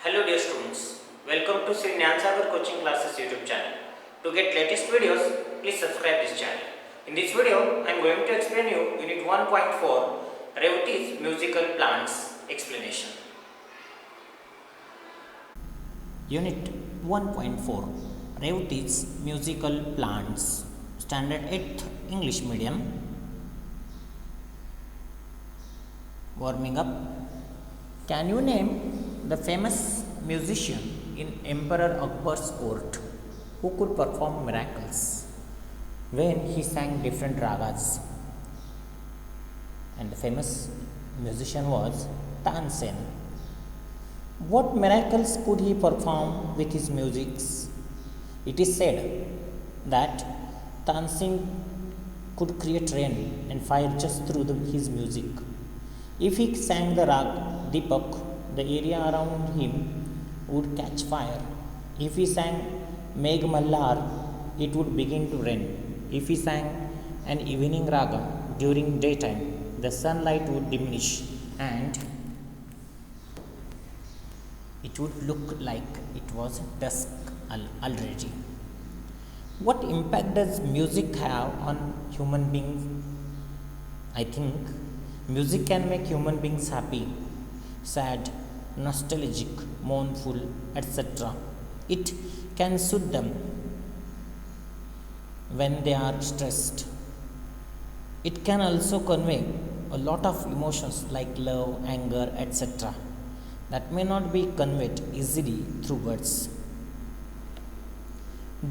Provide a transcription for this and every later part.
Hello dear students, welcome to Sri Nyansagar Coaching Classes YouTube channel. To get latest videos, please subscribe this channel. In this video, I am going to explain you Unit 1.4 Revati's Musical Plants Explanation. Unit 1.4 Revati's Musical Plants Standard 8th English Medium. Warming up. Can you name the famous musician in Emperor Akbar's court who could perform miracles when he sang different ragas? And the famous musician was Tansen. What miracles could he perform with his music? It is said that Tansen could create rain and fire just through his music. If he sang the rag Deepak, the area around him would catch fire. If he sang Megh Mallar, it would begin to rain. If he sang an evening raga during daytime, the sunlight would diminish and it would look like it was dusk already. What impact does music have on human beings? I think music can make human beings happy, sad, nostalgic, mournful, etc. It can soothe them when they are stressed. It can also convey a lot of emotions like love, anger, etc. that may not be conveyed easily through words.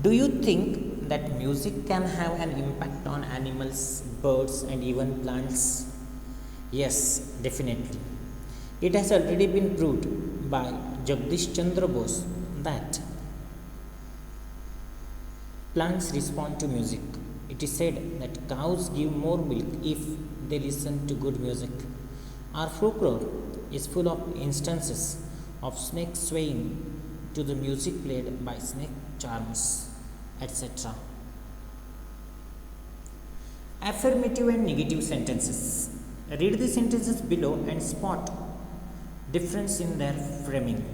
Do you think that music can have an impact on animals, birds, and even plants? Yes, definitely. It has already been proved by Jagdish Chandra Bose that plants respond to music. It is said that cows give more milk if they listen to good music. Our folklore is full of instances of snakes swaying to the music played by snake charmers, etc. Affirmative and negative sentences. Read the sentences below and spot difference in their framing.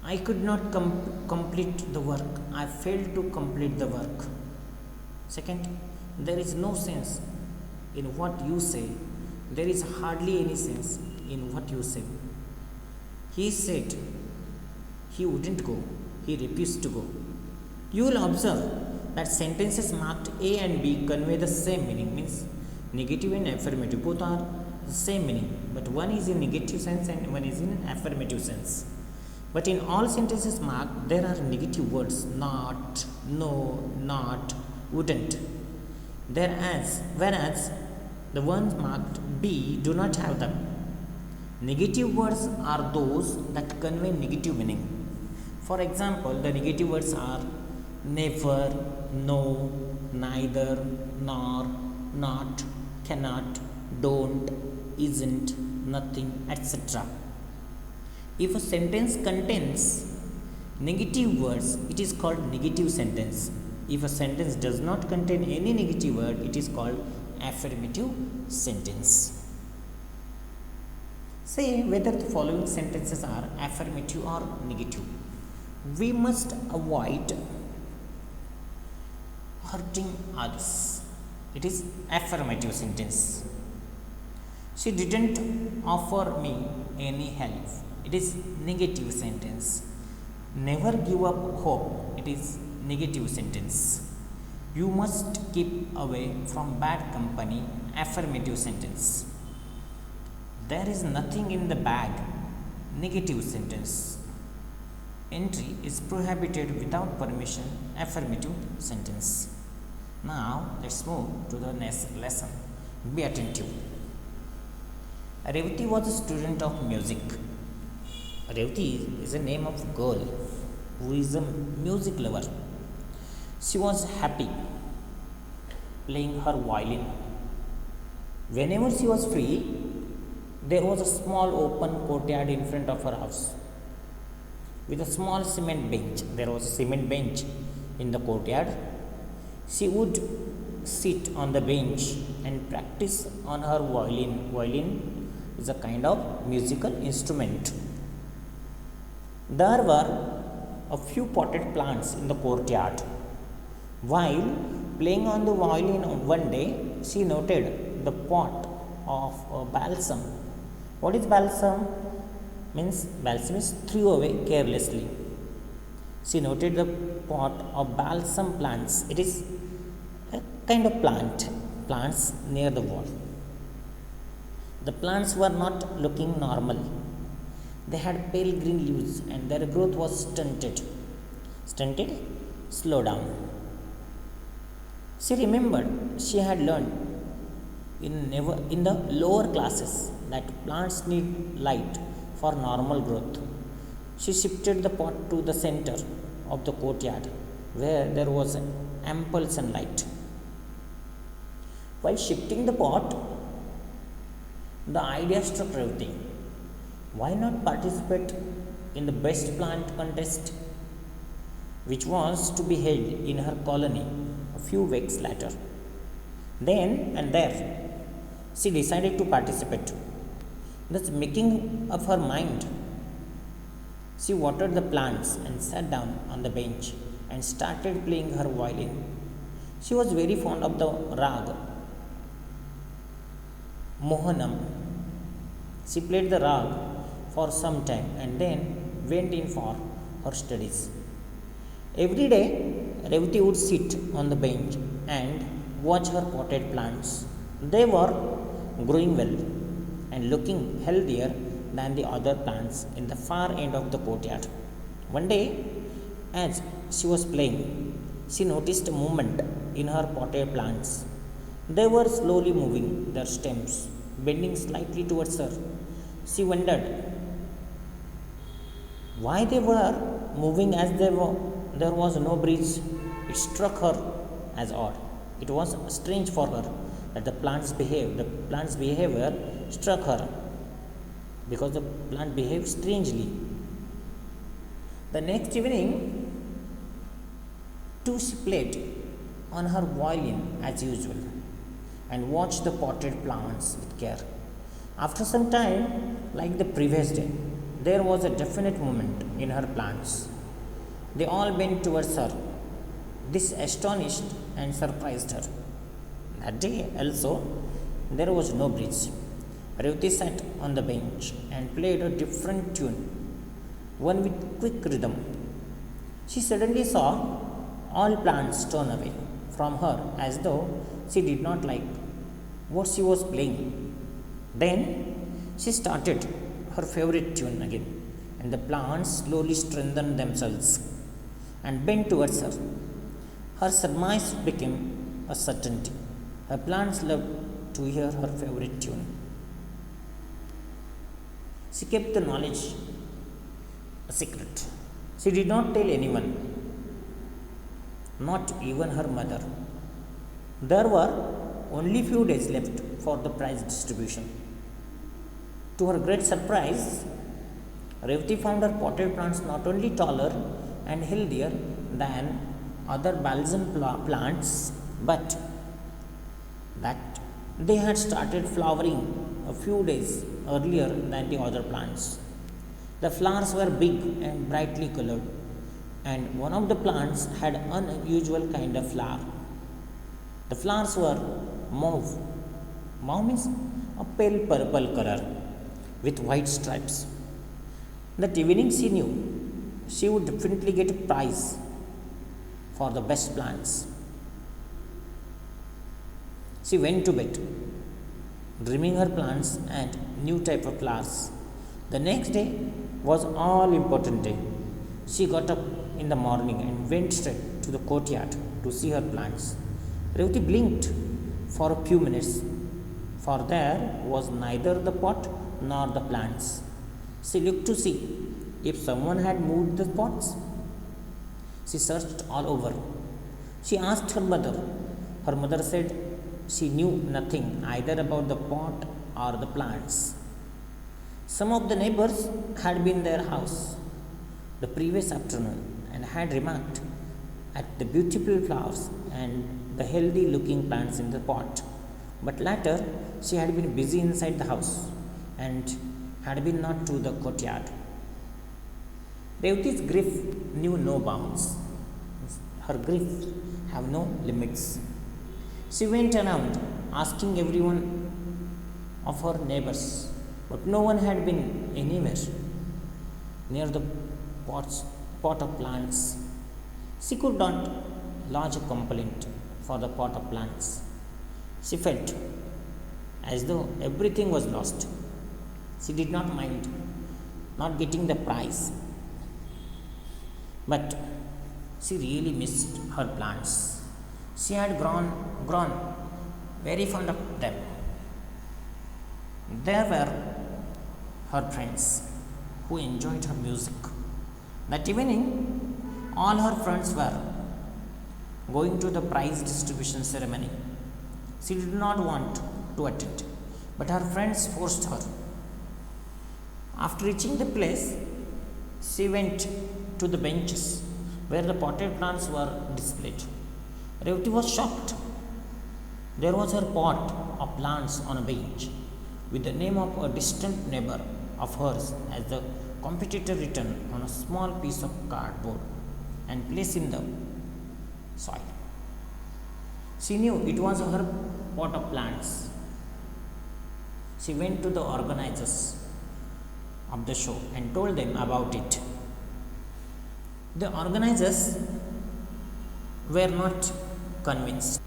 I could not complete the work. I failed to complete the work. Second, there is no sense in what you say. There is hardly any sense in what you say. He said he wouldn't go. He refused to go. You will observe that sentences marked A and B convey the same meaning, means negative and affirmative both are the same meaning, but one is in negative sense and one is in affirmative sense. But in all sentences marked, there are negative words: not, no, not, wouldn't. Whereas the ones marked B do not have them. Negative words are those that convey negative meaning. For example, the negative words are never, no, neither, nor, not, cannot, don't, isn't, nothing, etc. If a sentence contains negative words, it is called negative sentence. If a sentence does not contain any negative word, it is called affirmative sentence. Say whether the following sentences are affirmative or negative. We must avoid hurting others. It is affirmative sentence. She didn't offer me any help. It is negative sentence. Never give up hope. It is negative sentence. You must keep away from bad company. Affirmative sentence. There is nothing in the bag. Negative sentence. Entry is prohibited without permission. Affirmative sentence. Now let's move to the next lesson. Be attentive. Revati was a student of music. Revati is a name of a girl who is a music lover. She was happy playing her violin. Whenever she was free, there was a small open courtyard in front of her house with a small cement bench. There was a cement bench in the courtyard. She would sit on the bench and practice on her violin is a kind of musical instrument. There were a few potted plants in the courtyard. While playing on the violin one day, she noted the pot of balsam. What is balsam? Balsam is threw away carelessly. She noted the pot of balsam plants. It is a kind of plants near the wall. The plants were not looking normal. They had pale green leaves and their growth was stunted. Stunted? Slow down. She remembered she had learned in the lower classes that plants need light for normal growth. She shifted the pot to the center of the courtyard where there was ample sunlight. While shifting the pot, the idea struck Revati. Why not participate in the best plant contest, which was to be held in her colony a few weeks later? Then and there, she decided to participate. Thus, making up her mind, she watered the plants and sat down on the bench and started playing her violin. She was very fond of the rag Mohanam. She played the rag for some time and then went in for her studies. Every day, Revati would sit on the bench and watch her potted plants. They were growing well and looking healthier than the other plants in the far end of the courtyard. One day, as she was playing, she noticed a movement in her potted plants. They were slowly moving their stems, bending slightly towards her. She wondered why they were moving as they were. There was no breeze. It struck her as odd. It was strange for her that the plant's behavior struck her because the plant behaved strangely. The next evening, too, she played on her violin as usual and watched the potted plants with care. After some time, like the previous day, there was a definite movement in her plants. They all bent towards her. This astonished and surprised her. That day also, there was no breeze. Revati sat on the bench and played a different tune, one with quick rhythm. She suddenly saw all plants turn away from her as though she did not like what she was playing. Then she started her favorite tune again, and the plants slowly strengthened themselves and bent towards her. Her surmise became a certainty. Her plants loved to hear her favorite tune. She kept the knowledge a secret. She did not tell anyone, not even her mother. There were only few days left for the prize distribution. To her great surprise, Revati found her potted plants not only taller and healthier than other balsam plants, but that they had started flowering a few days earlier than the other plants. The flowers were big and brightly colored, and one of the plants had an unusual kind of flower. The flowers were mauve. Mauve means a pale purple color with white stripes. That evening she knew she would definitely get a prize for the best plants. She went to bed, dreaming her plants and new type of flowers. The next day was all important day. She got up in the morning and went straight to the courtyard to see her plants. Revati blinked for a few minutes, for there was neither the pot nor the plants. She looked to see if someone had moved the pots. She searched all over. She asked her mother. Her mother said she knew nothing either about the pot or the plants. Some of the neighbors had been in their house the previous afternoon and had remarked at the beautiful flowers and the healthy looking plants in the pot. But later, she had been busy inside the house and had been not to the courtyard. Revati's grief knew no bounds. Her grief have no limits. She went around asking everyone of her neighbors, but no one had been anywhere near the pot of plants. She could not lodge a complaint for the pot of plants. She felt as though everything was lost. She did not mind not getting the prize, but she really missed her plants. She had grown very fond of them. There were her friends who enjoyed her music. That evening, all her friends were going to the prize distribution ceremony. She did not want to attend, but her friends forced her. After reaching the place, she went to the benches where the potted plants were displayed. Revati was shocked. There was her pot of plants on a bench with the name of a distant neighbor of hers as the competitor written on a small piece of cardboard and placed in the soil. She knew it was her pot of plants. She went to the organizers of the show and told them about it. The organizers were not convinced.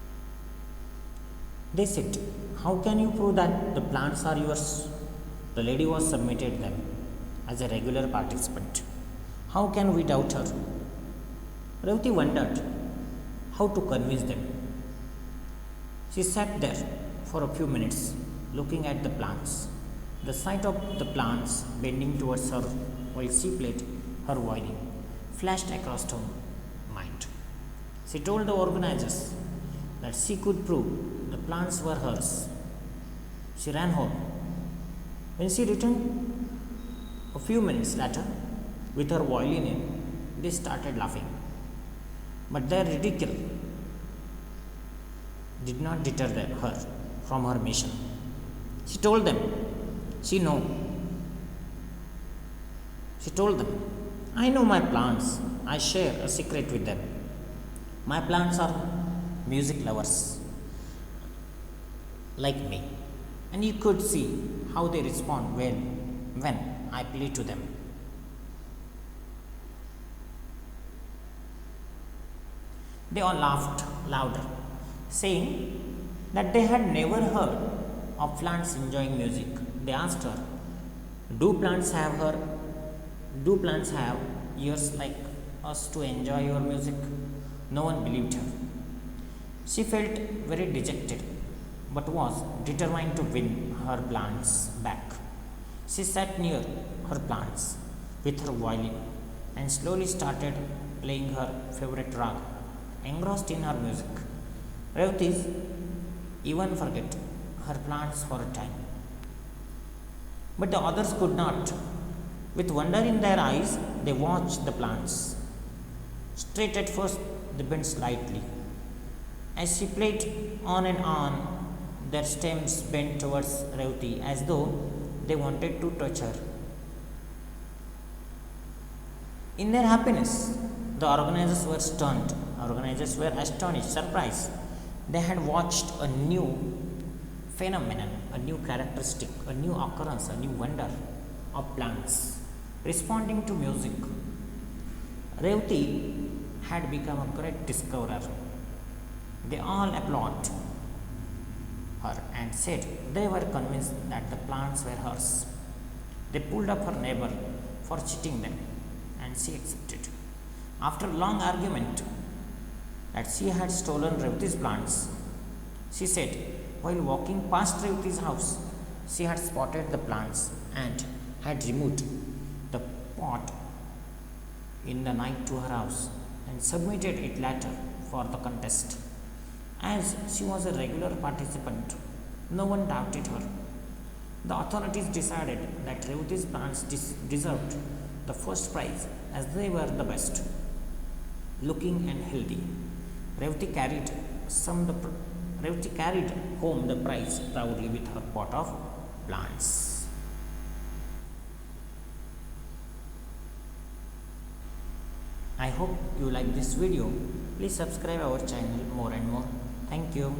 They said, "How can you prove that the plants are yours? The lady was submitted them as a regular participant. How can we doubt her?" Revati wondered how to convince them. She sat there for a few minutes looking at the plants. The sight of the plants bending towards her while she played her violin flashed across her mind. She told the organizers that she could prove the plants were hers. She ran home. When she returned a few minutes later with her violin in, they started laughing. But their ridicule did not deter her from her mission. She told them, she told them, "I know my plants. I share a secret with them. My plants are music lovers like me, and you could see how they respond when I play to them." They all laughed louder, saying that they had never heard of plants enjoying music. They asked her, Do plants have ears like us to enjoy your music?" No one believed her. She felt very dejected, but was determined to win her plants back. She sat near her plants with her violin and slowly started playing her favorite rag, engrossed in her music. Revati even forget her plants for a time. But the others could not. With wonder in their eyes, they watched the plants. Straight at first, they bent slightly. As she played on and on, their stems bent towards Revati as though they wanted to touch her. In their happiness, the organizers were stunned. Organizers were astonished, surprised. They had watched a new phenomenon, a new characteristic, a new occurrence, a new wonder of plants responding to music. Revati had become a great discoverer. They all applauded her and said they were convinced that the plants were hers. They pulled up her neighbor for cheating them, and she accepted. After a long argument that she had stolen Revati's plants, she said while walking past Revati's house, she had spotted the plants and had removed the pot in the night to her house and submitted it later for the contest. As she was a regular participant, no one doubted her. The authorities decided that Revati's plants deserved the first prize as they were the best looking and healthy. Revati carried home the prize proudly with her pot of plants. I hope you like this video. Please subscribe our channel more and more. Thank you.